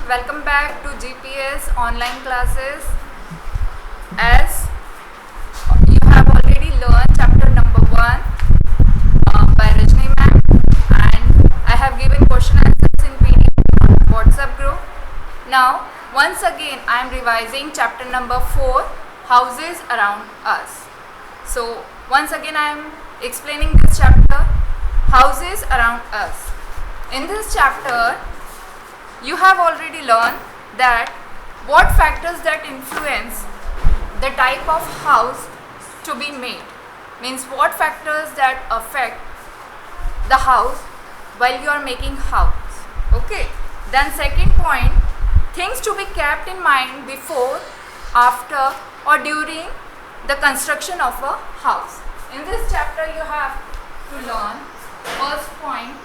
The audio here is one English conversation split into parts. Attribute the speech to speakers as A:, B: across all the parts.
A: welcome back to GPS online classes. As you have already learned chapter number 1 by Rajni ma'am, and I have given question answers in PDF on WhatsApp group. Now, once again, I am revising chapter number 4, houses around us. So, once again, I am explaining this chapter, houses around us. In this chapter, you have already learned that what factors that influence the type of house to be made, means what factors that affect the house while you are making house. Okay, then second point, things to be kept in mind before, after or during the construction of a house. In this chapter you have to learn first point,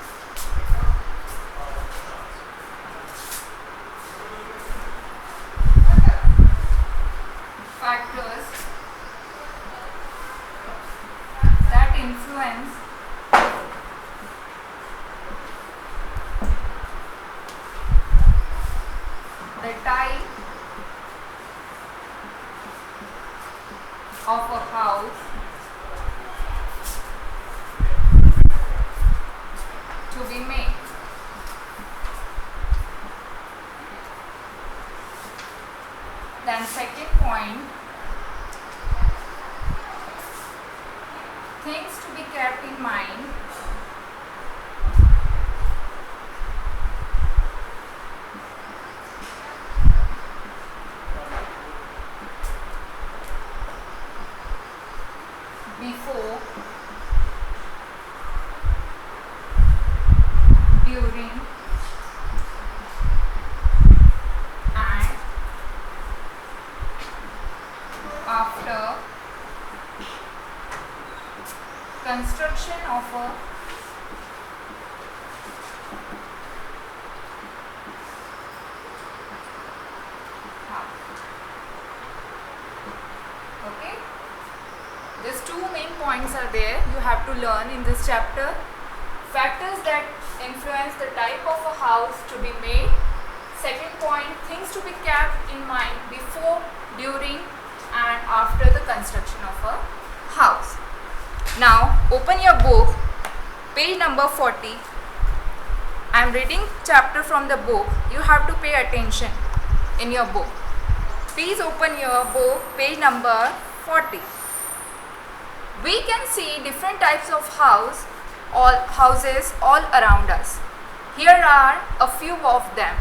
A: factors that influence the type of a house to be made. Then second point, things to be kept in mind before, during and after construction of a house. Okay, these two main points are there you have to learn in this chapter. Factors that influence the type of a house to be made. Second point, things to be kept in mind before, during and after the construction of a house. Now open your book, page number 40. I am reading chapter from the book. You have to pay attention in your book. Please open your book, page number 40. We can see different types of houses all around us. Here are a few of them.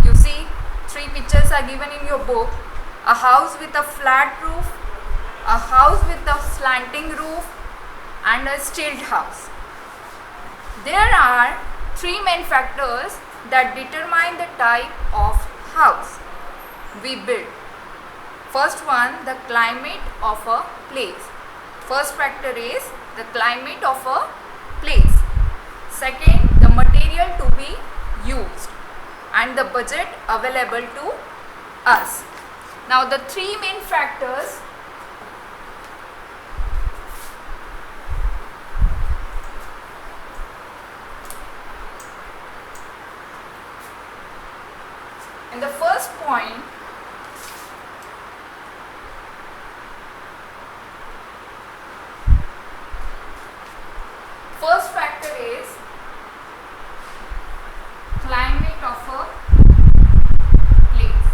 A: You see, 3 pictures are given in your book. A house with a flat roof, a house with a slanting roof, and a stilted house. There are 3 main factors that determine the type of house we build. First one, the climate of a place. First factor is the climate of a place. Second, the material to be used and the budget available to us. Now the 3 main factors in the first point, first factor is climate of a place.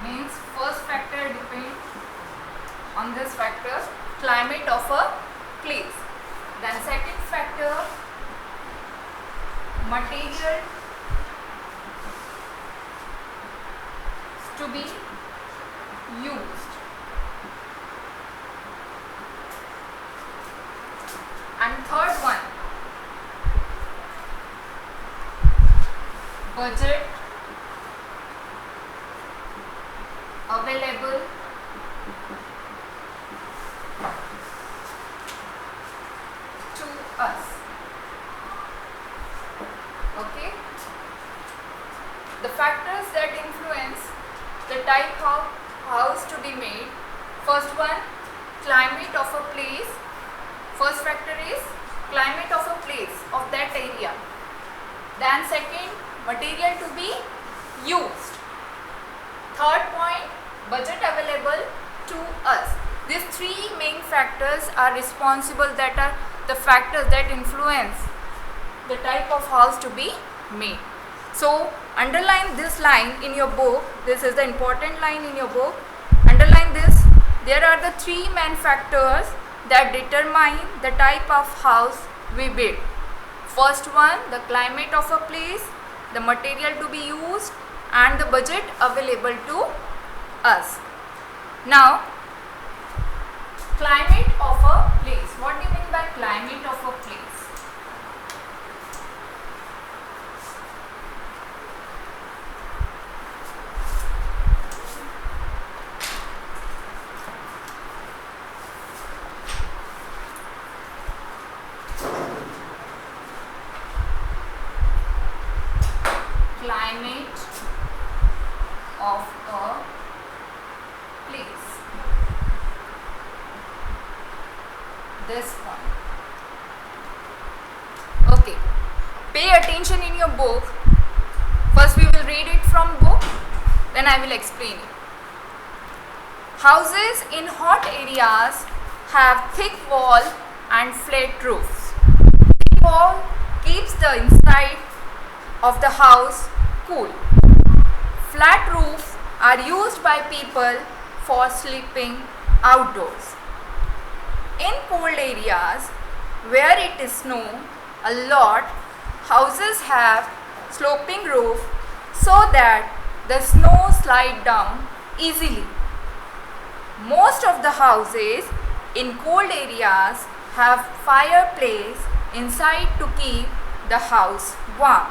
A: Means first factor depends on this factor, climate of a place. Then second factor, material to be used. And third one, budget available to us. Okay, the factors that influence the type of house to be made. First one, climate of a place. First factor is climate of a place, of that area. Then second, material to be used. Third point, budget available to us. These three main factors are responsible, that are the factors that influence the type of house to be made. So underline this line in your book. This is the important line in your book. Underline this. There are the three main factors that determine the type of house we build. First one, the climate of a place, the material to be used, and the budget available to us. Now, climate of a place. What do you mean by climate of a place? Climate of a place. This one. Okay. Pay attention in your book. First we will read it from book, then I will explain it. Houses in hot areas have thick wall and flat roofs. Thick wall keeps the inside of the house cool. Flat roofs are used by people for sleeping outdoors. In cold areas where it is snow a lot, houses have sloping roof so that the snow slide down easily. Most of the houses in cold areas have fireplace inside to keep the house warm.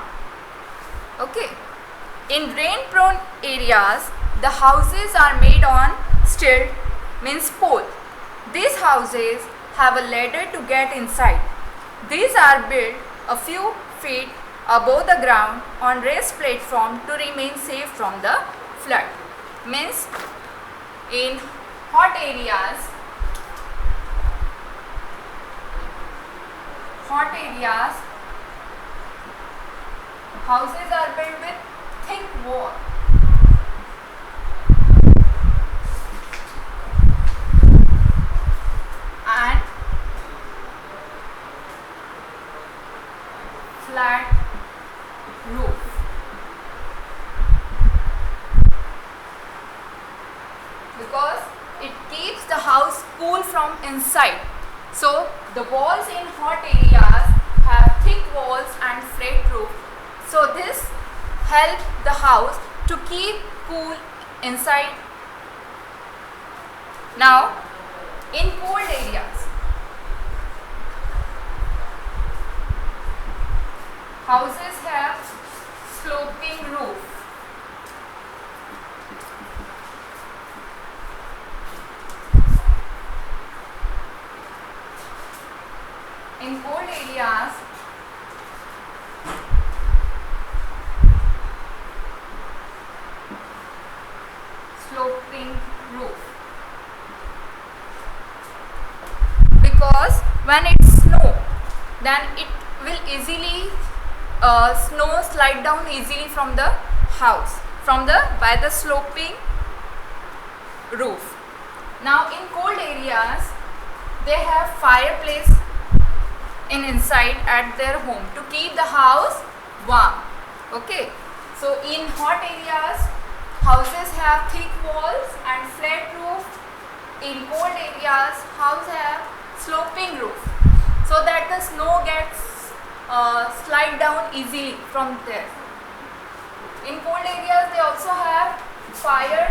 A: Okay. In rain-prone areas, the houses are made on stilt, means pole. These houses have a ladder to get inside. These are built a few feet above the ground on raised platform to remain safe from the flood. Means in hot areas, houses are built with thick wall. And flat roof. Because it keeps the house cool from inside. So the walls in hot areas have thick walls and flat roof. So this helps the house to keep cool inside. Now, in cold areas, houses have sloping roof. In cold areas, sloping roof. Because when it snows, then it will easily snow slide down easily from the house, by the sloping roof. Now in cold areas, they have fireplace inside at their home to keep the house warm. Okay, so in hot areas, houses have thick walls and flat roof. In cold areas, houses have sloping roof, so that the snow gets slide down easily from there. In cold areas, they also have fireplace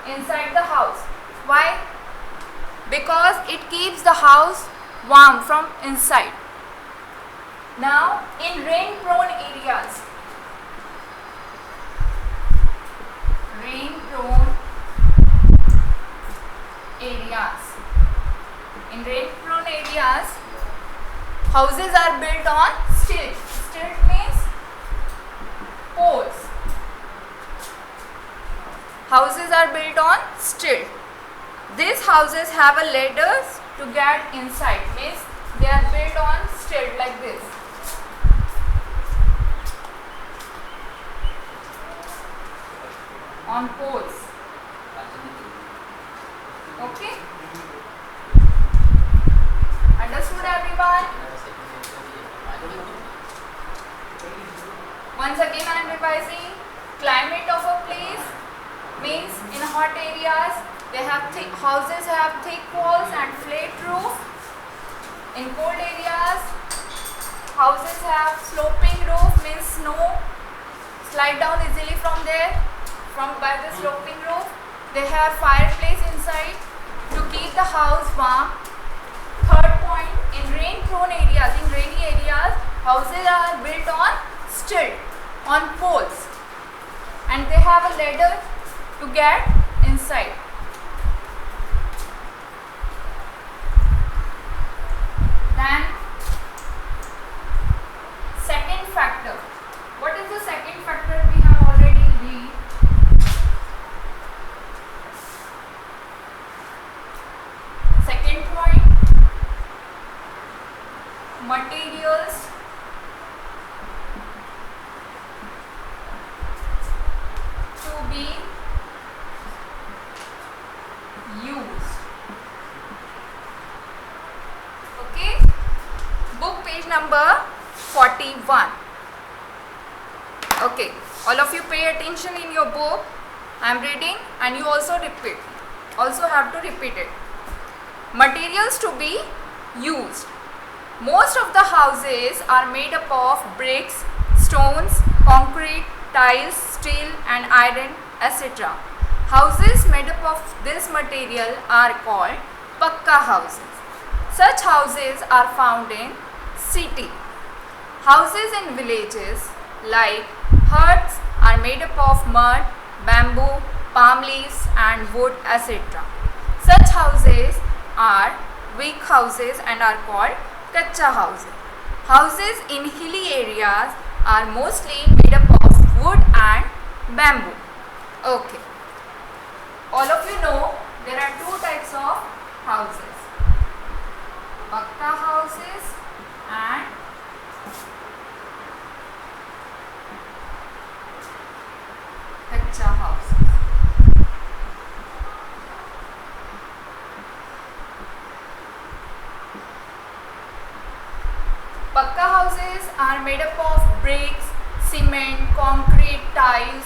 A: inside the house. Why? Because it keeps the house warm from inside. Now, in rain-prone areas, in rain-prone areas, houses are built on stilt. Stilt means poles. Houses are built on stilt. These houses have a ladders to get inside. Means they are built on stilt like this. On poles. Okay? Understood everyone? Once again I am revising. Climate of a place means in hot areas they have houses have thick walls and flat roof. In cold areas houses have sloping roof, means snow slide down easily from there, from by the sloping roof. They have fireplace inside to keep the house warm. Third point, in rain prone areas, in rainy areas, houses are built on stilt, on poles, and they have a ladder to get inside. Then second factor. What is the second factor? We have already read. Second point, materials to be used. Okay, book page number 41. Okay, all of you pay attention in your book. I am reading and you also repeat. Also have to repeat it. Materials to be used. Most of the houses are made up of bricks, stones, concrete, tiles, steel and iron, etc. Houses made up of this material are called pakka houses. Such houses are found in city. Houses in villages like huts are made up of mud, bamboo, palm leaves and wood, etc. Such houses are weak houses and are called kacha houses. Houses in hilly areas are mostly made up of wood and bamboo. Okay. All of you know there are two types of houses. Pakka houses and kacha houses. Pakka houses are made up of bricks, cement, concrete, tiles,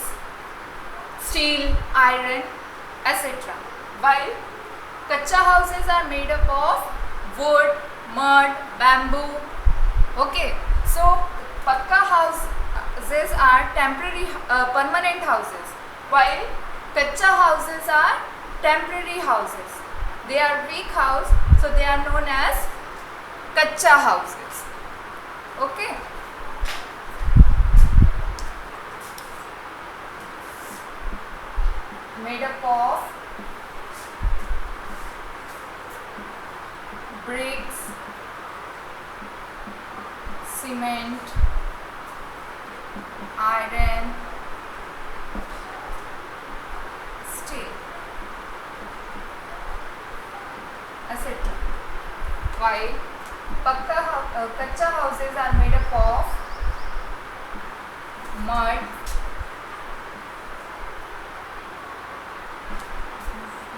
A: steel, iron, etc. While kacha houses are made up of wood, mud, bamboo. Okay, so pakka houses are temporary, permanent houses, while kacha houses are temporary houses. They are weak house, so they are known as kacha houses. Okay. Made up of bricks, cement, iron, steel, etc. While kacha houses are made up of mud,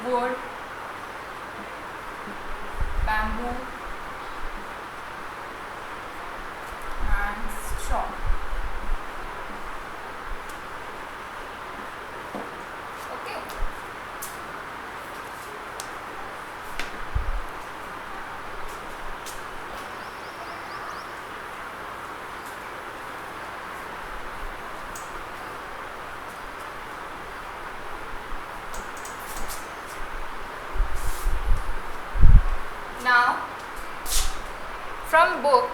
A: wood, bamboo and straw. Okay. Now, from book,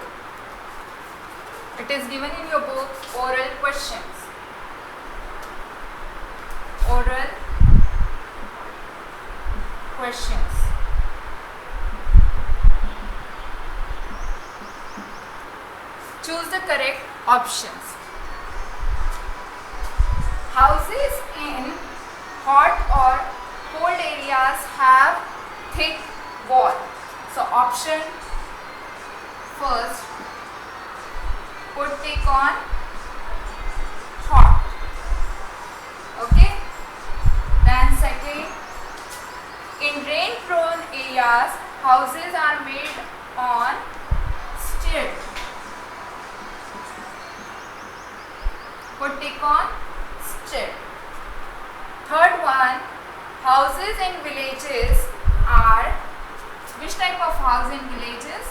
A: it is given in your book oral questions. Oral questions. Choose the correct options. Houses in hot or cold areas have thick wall. So option first would take on hot. Okay. Then second, in rain prone areas houses are made on stilt. Would take on stilt. Third one, houses in villages are, which type of house in villages?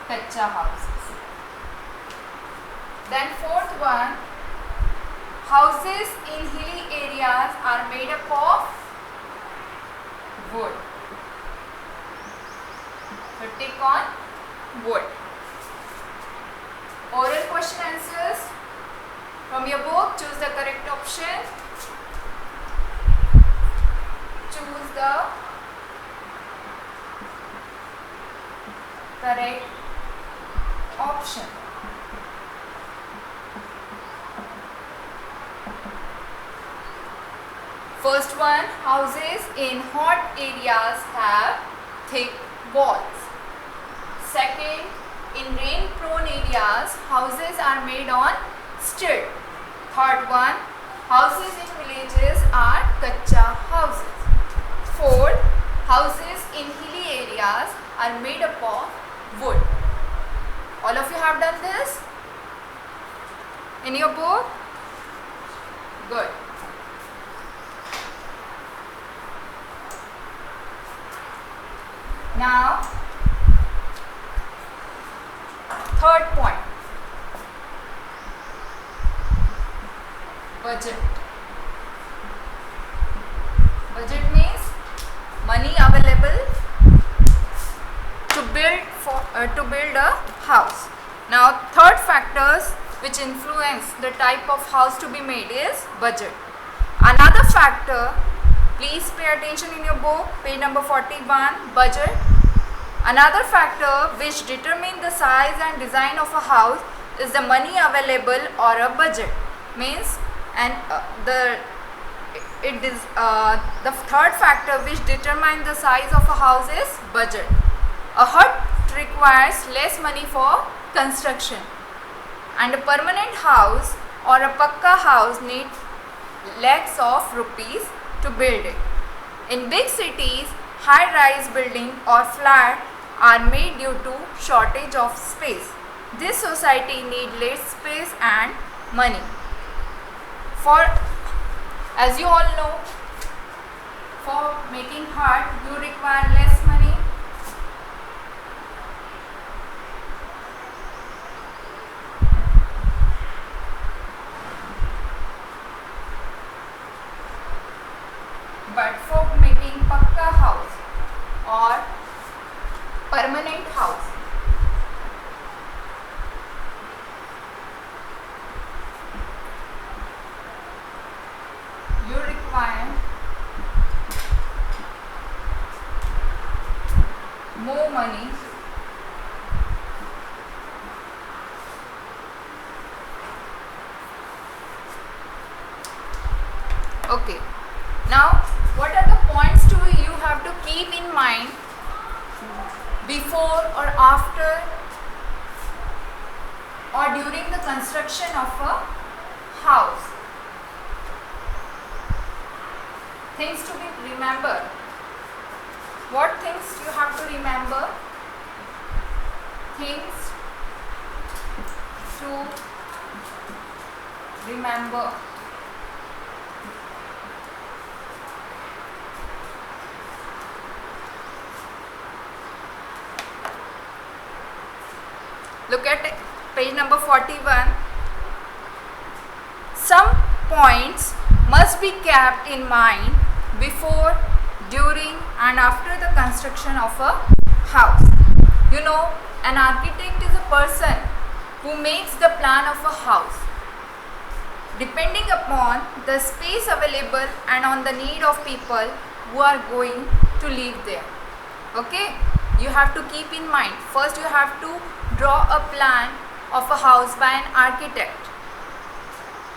A: Kacha houses. Then fourth one, houses in hilly areas are made up of wood. So take on wood. Oral question answers from your book. Choose the correct option. Choose the correct option. First one, houses in hot areas have thick walls. Second, in rain prone areas houses are made on stilt. Third one, houses in villages are kacha houses. Fourth, houses in hilly areas are made up of wood. All of you have done this in your book? Good. Now, third point, budget. Budget means money available to build a house. Now, third factors which influence the type of house to be made is budget. Another factor, please pay attention in your book, page number 41, budget. Another factor which determine the size and design of a house is the money available or a budget. Means, and the third factor which determines the size of a house is budget. A hut requires less money for construction, and a permanent house or a pakka house needs lakhs of rupees to build it. In big cities, high-rise building or flat are made due to shortage of space. This society needs less space and money. For, as you all know, for making hut you require less money. But for making pakka house or permanent house, you require more money okay. Now, what are the points you have to keep in mind before or after or during the construction of a house? Things to be remembered. What things you have to remember? Things to remember. Look at page number 41. Some points must be kept in mind before, during and after the construction of a house. You know, an architect is a person who makes the plan of a house depending upon the space available and on the need of people who are going to live there. Okay, you have to keep in mind, first you have to draw a plan of a house by an architect.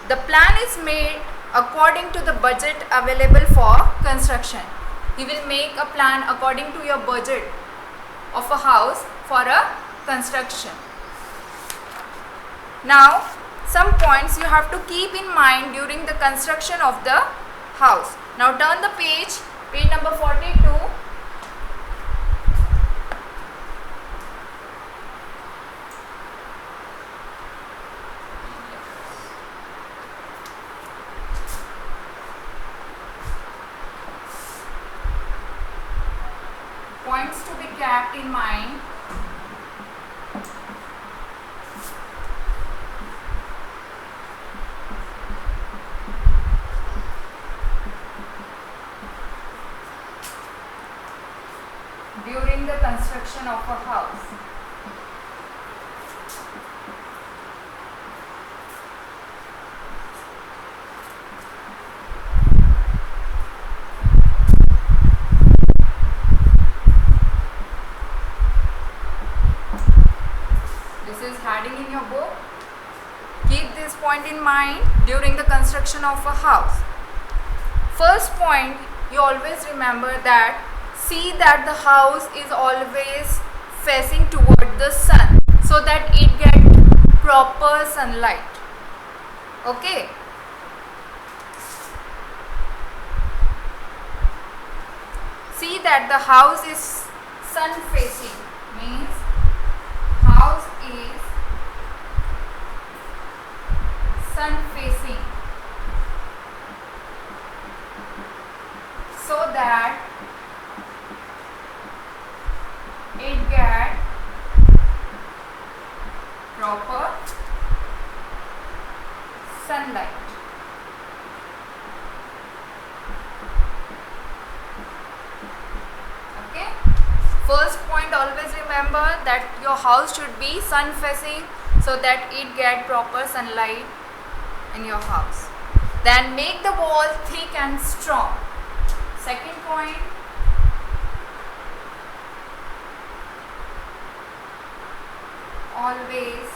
A: The plan is made according to the budget available for construction. You will make a plan according to your budget of a house for a construction. Now, some points you have to keep in mind during the construction of the house. Now turn the page number 42. Points to be kept in mind. During the construction of a house. This is heading in your book. Keep this point in mind during the construction of a house. First point, you always remember that see that the house is always facing toward the sun so that it gets proper sunlight. Okay. See that the house is sun facing, means house is sun facing, so that it get proper sunlight. Okay. First point, always remember that your house should be sun facing so that it get proper sunlight in your house. Then make the wall thick and strong. Second point, always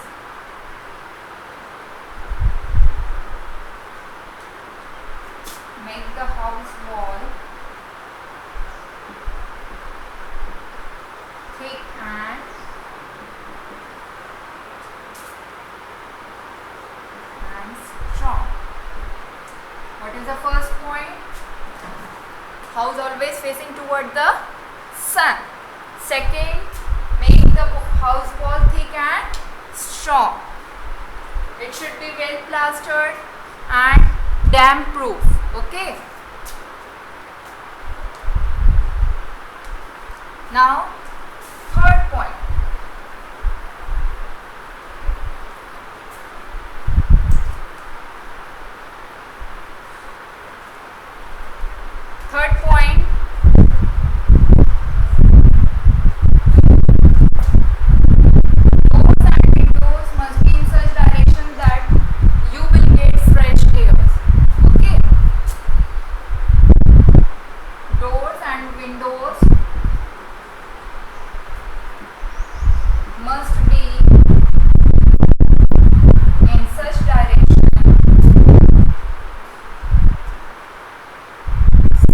A: make the house wall thick and strong. What is the first point? House always facing toward the sun. Second, make the house wall thick and strong. It should be well plastered and damp proof. Okay. Now, third point. Third point, doors and windows must be in such direction that you will get fresh air. Okay. Doors and windows must be in such direction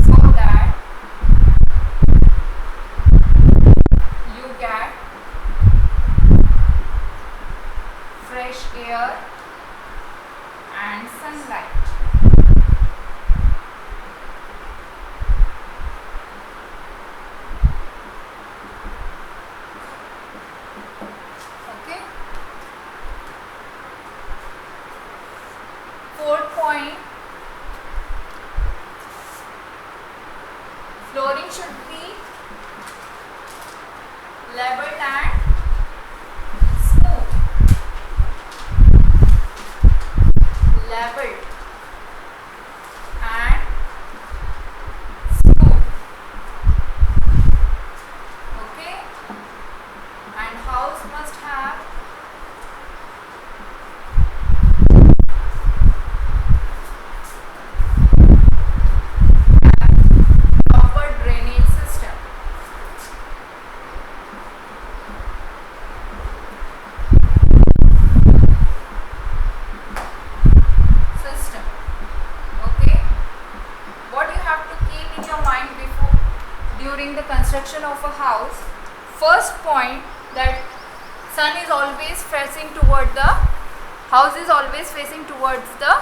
A: so that you get fresh air and sunlight. Okay. Fourth point, flooring should be leveled and smooth. Leveled and smooth. Okay. And house must have proper drainage system. mind before during the construction of a house. First point, that sun is always facing toward the house, is always facing towards the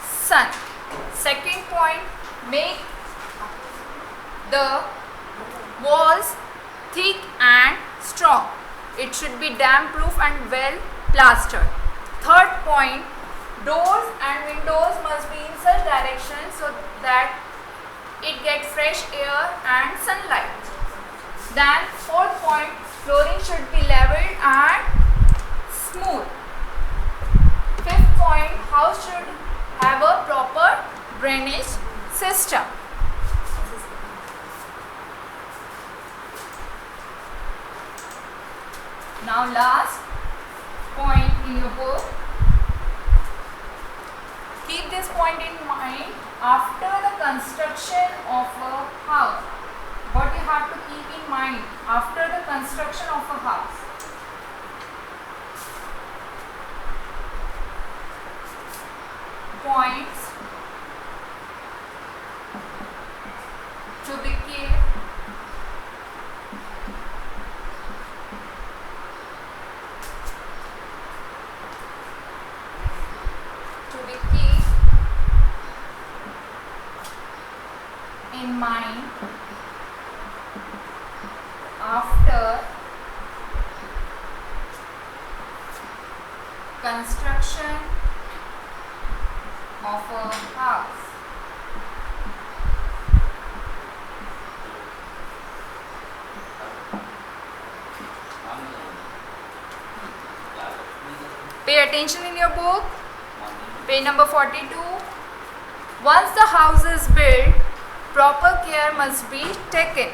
A: sun. Second point, make the walls thick and strong. It should be damp proof and well plastered. Third point, doors and windows must be in such direction so that it gets fresh air and sunlight. Then fourth point, flooring should be leveled and smooth. Fifth point, house should have a proper drainage system. Now last point in your book. Keep this point in mind after the construction of a house. What you have to keep in mind after the construction of a house. Points to be kept. In mind after construction of a house. Pay attention in your book, page number 42. Once the house is built, proper care must be taken.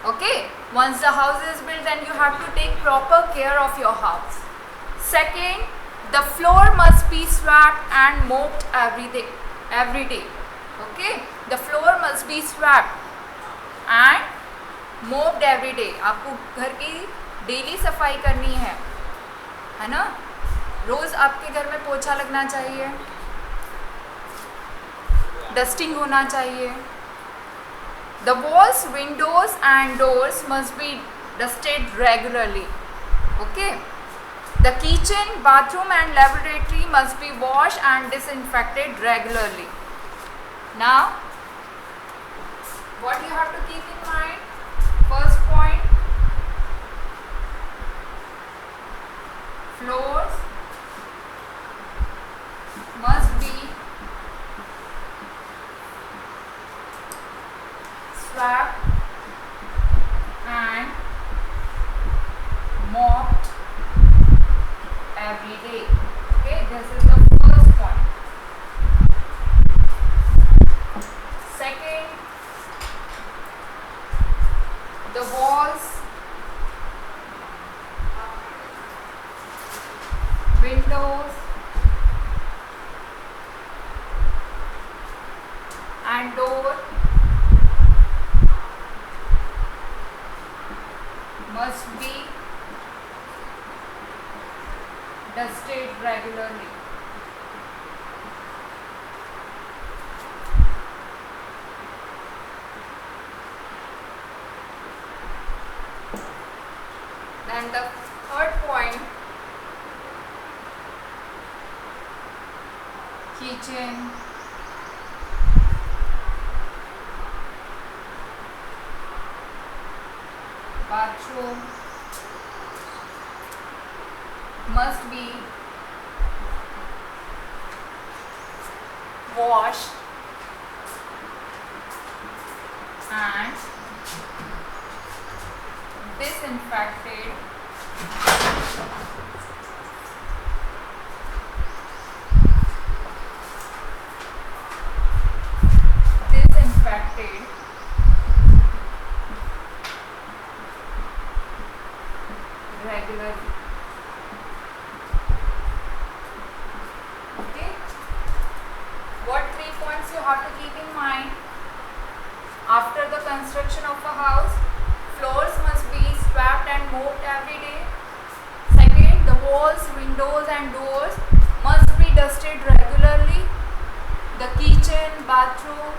A: Okay, once the house is built, then you have to take proper care of your house. Second, the floor must be swept and mopped every day. Okay, the floor must be swept and mopped every day. आपको घर की daily सफाई करनी है ना? रोज आपके घर में पोछा लगना चाहिए, डस्टिंग होना चाहिए. The walls, windows and doors must be dusted regularly. Okay. The kitchen, bathroom and laboratory must be washed and disinfected regularly. Now, what you have to keep in mind? First point, floors must be swept and mopped every day. Okay, this is the first point. Second, the walls, windows and door must be dusted regularly. Then the third point, kitchen, bathroom must be washed and disinfected regularly. Okay. What 3 points you have to keep in mind? After the construction of a house, floors must be swept and mopped every day. Second, the walls, windows and doors must be dusted regularly. The kitchen, bathroom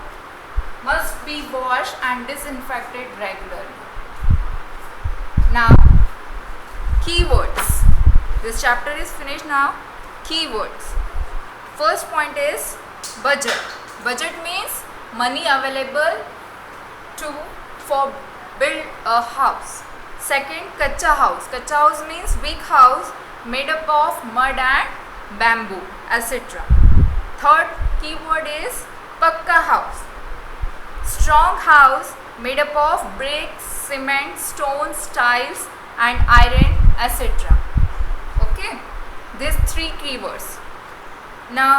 A: must be be washed and disinfected regularly. Now, keywords. This chapter is finished now. Keywords. First point is budget. Budget means money available for build a house. Second, kacha house. Kacha house means weak house made up of mud and bamboo, etc. Third keyword is pakka house. Strong house made up of bricks, cement, stones, tiles and iron, etc. Okay, these three keywords. Now,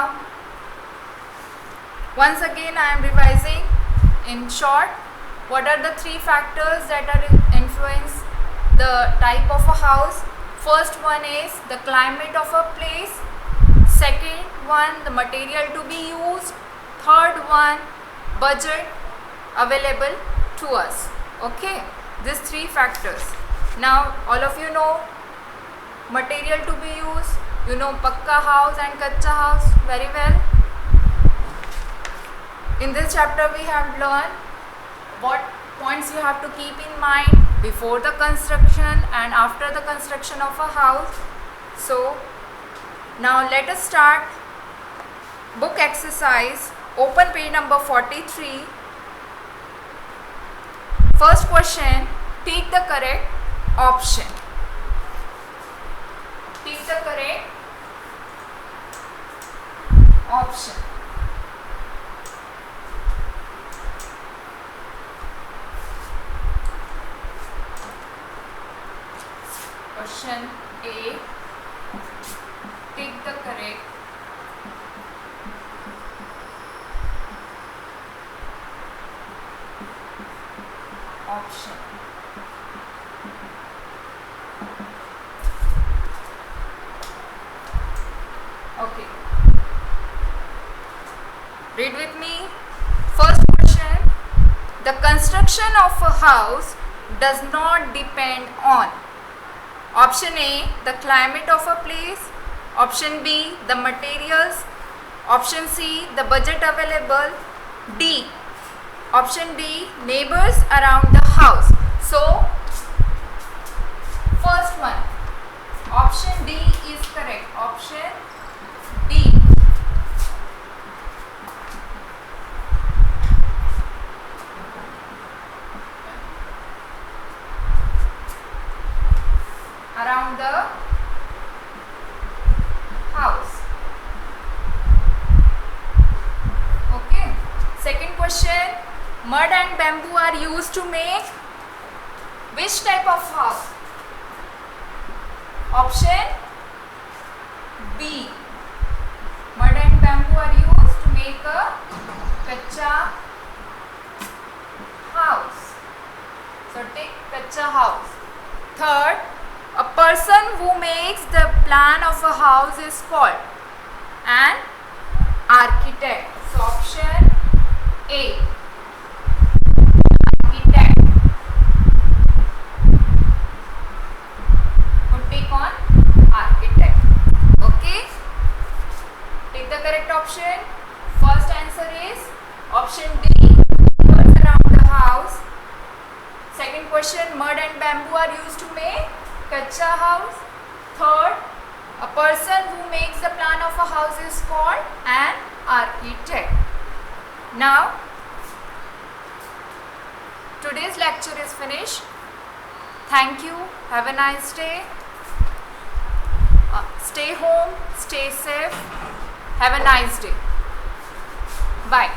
A: once again I am revising in short. What are the three factors that are influence the type of a house? First one is the climate of a place. Second one, the material to be used. Third one, budget available to us. Okay, these three factors. Now all of you know material to be used. You know pakka house and kacha house very well. In this chapter we have learned what points you have to keep in mind before the construction and after the construction of a house. So now let us start book exercise. Open page number 43. First question, take the correct option. Take the correct option. Question A, take the correct option. Okay. Read with me. First question. The construction of a house does not depend on option A, the climate of a place. Option B, the materials. Option C, the budget available. D, option D, neighbors around the house. So, first one, option D is correct. Option D. Around the house. Okay. Second question, mud and bamboo are used to make which type of house? Option B. Mud and bamboo are used to make a kacha house. So take kacha house. Third, a person who makes the plan of a house is called an architect. So option A, architect. Would take on architect. Okay. Take the correct option. First answer is option D, neighbors around the house. Second question, mud and bamboo are used to make kacha house. Third, a person who makes the plan of a house is called an architect. Now, today's lecture is finished. Thank you. Have a nice day. Stay home, stay safe. Have a nice day. Bye.